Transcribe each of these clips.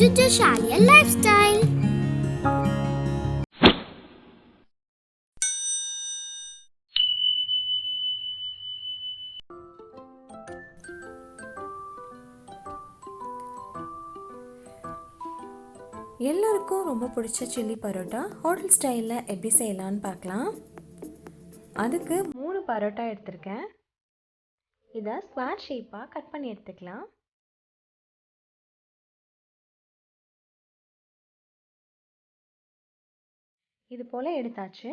to Joshalia Lifestyle. எல்லாருக்கும் ரொம்ப பிடிச்ச சில்லி பரோட்டா ஹோட்டல் ஸ்டைலில் எப்படி செய்யலான்னு பார்க்கலாம். அதுக்கு 3 பரோட்டா எடுத்திருக்கேன். இதை ஸ்கொயர் ஷேப்பாக கட் பண்ணி எடுத்துக்கலாம். இது போல் எடுத்தாச்சு.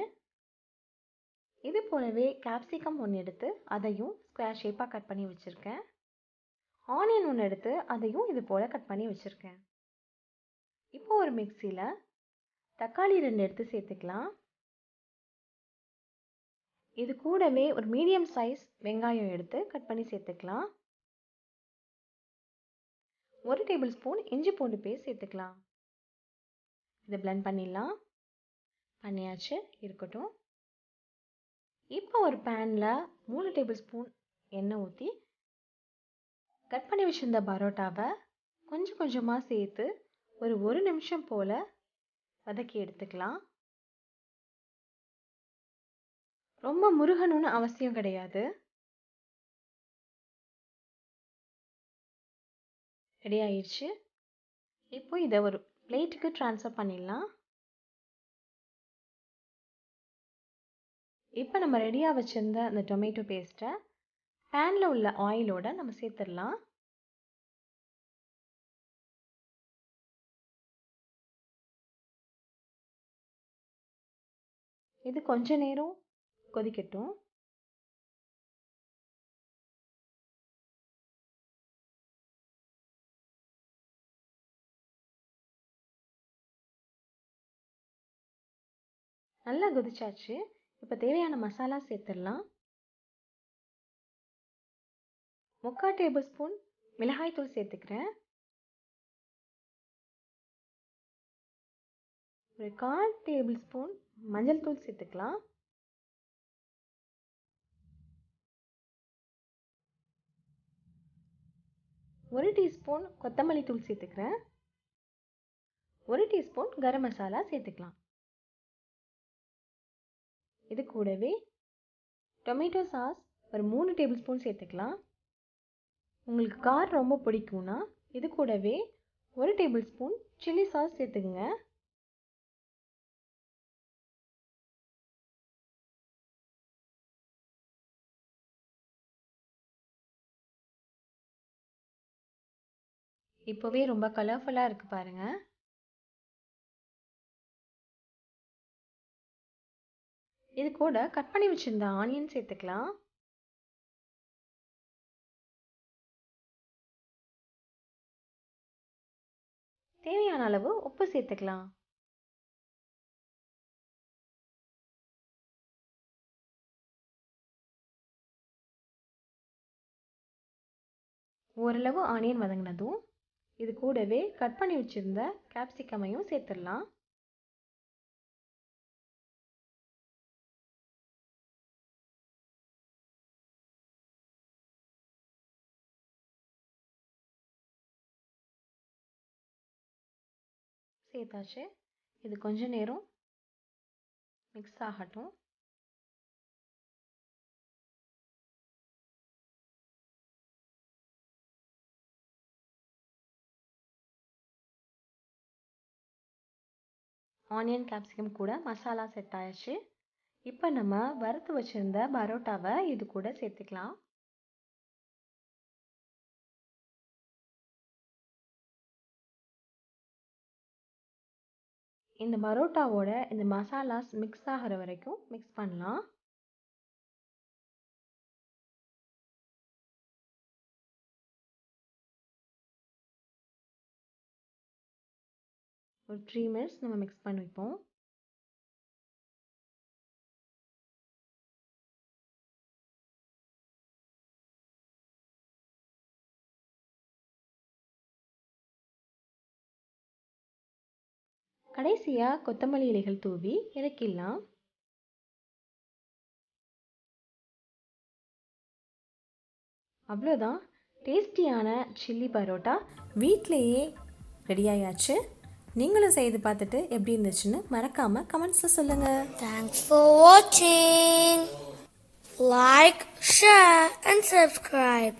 இது போலவே கேப்சிகம் ஒன்று எடுத்து அதையும் ஸ்கொயர் ஷேப்பாக கட் பண்ணி வச்சுருக்கேன். ஆனியன் ஒன்று எடுத்து அதையும் இது போல் கட் பண்ணி வச்சுருக்கேன். இப்போ ஒரு மிக்சியில் தக்காளி 2 எடுத்து சேர்த்துக்கலாம். இது கூடவே ஒரு மீடியம் சைஸ் வெங்காயம் எடுத்து கட் பண்ணி சேர்த்துக்கலாம். 1 டேபிள் ஸ்பூன் இஞ்சி பூண்டு பேஸ்ட் சேர்த்துக்கலாம். இதை பிளெண்ட் பண்ணிடலாம். பண்ணியாச்சு, இருக்கட்டும். இப்போ ஒரு பேனில் 3 டேபிள் ஸ்பூன் எண்ணெய் ஊற்றி கட் பண்ணி வச்சிருந்த பரோட்டாவை கொஞ்சம் கொஞ்சமாக சேர்த்து ஒரு நிமிஷம் போல் வதக்கி எடுத்துக்கலாம். ரொம்ப முருகணும்னு அவசியம் கிடையாது. ரெடி ஆயிடுச்சு. இப்போ இதை ஒரு பிளேட்டுக்கு ட்ரான்ஸ்ஃபர் பண்ணிடலாம். இப்போ நம்ம ரெடியாக வச்சுருந்த அந்த டொமேட்டோ பேஸ்ட்டை பேனில் உள்ள ஆயிலோட நம்ம சேர்த்துடலாம். இது கொஞ்ச நேரம் கொதிக்கட்டும். நல்லா கொதிச்சாச்சு. இப்போ தேவையான மசாலா சேர்த்துடலாம். 3/4 டேபிள் ஸ்பூன் மிளகாய்த்தூள் சேர்த்துக்கிறேன். ஒரு 1/4 டேபிள் ஸ்பூன் மஞ்சள் தூள் சேர்த்துக்கலாம். ஒரு டீஸ்பூன் கொத்தமல்லி தூள் சேர்த்துக்கிறேன். 1 டீஸ்பூன் கரம் மசாலா சேர்த்துக்கலாம். இது கூடவே டொமேட்டோ சாஸ் ஒரு 3 டேபிள் ஸ்பூன் சேர்த்துக்கலாம். உங்களுக்கு காரம் ரொம்ப பிடிக்கும்னா இது கூடவே 1 டேபிள் ஸ்பூன் சில்லி சாஸ் சேர்த்துக்குங்க. இப்போவே ரொம்ப கலர்ஃபுல்லாக இருக்குது பாருங்கள். இது கூட கட் பண்ணி வச்சுருந்த ஆனியன் சேர்த்துக்கலாம். தேவையான அளவு உப்பு சேர்த்துக்கலாம். ஓரளவு ஆனியன் வதங்கினதும் இது கூடவே கட் பண்ணி வச்சுருந்த கேப்சிகமையும் சேர்த்துடலாம். சேர்த்தாச்சு. இது கொஞ்ச நேரம் மிக்ஸ் ஆகட்டும். ஆனியன் கேப்சிகம் கூட மசாலா செட் ஆயிடுச்சு. இப்போ நம்ம வறுத்து வச்சுருந்த பரோட்டாவை இது கூட சேர்த்துக்கலாம். இந்த பரோட்டாவோட இந்த மசாலாஸ் மிக்ஸ் ஆகிற வரைக்கும் மிக்ஸ் பண்ணலாம். ஒரு 3 மினிட்ஸ் நம்ம மிக்ஸ் பண்ணி வைப்போம். கடைசியாக கொத்தமல்லி இலைகள் தூவி இறக்கிடலாம். அவ்வளோதான், டேஸ்டியான சில்லி பரோட்டா வீட்டிலையே ரெடி ஆயாச்சு. நீங்களும் செய்து பார்த்துட்டு எப்படி இருந்துச்சுன்னு மறக்காமல் கமெண்ட்ஸில் சொல்லுங்கள். Thanks for watching. Like, share and subscribe.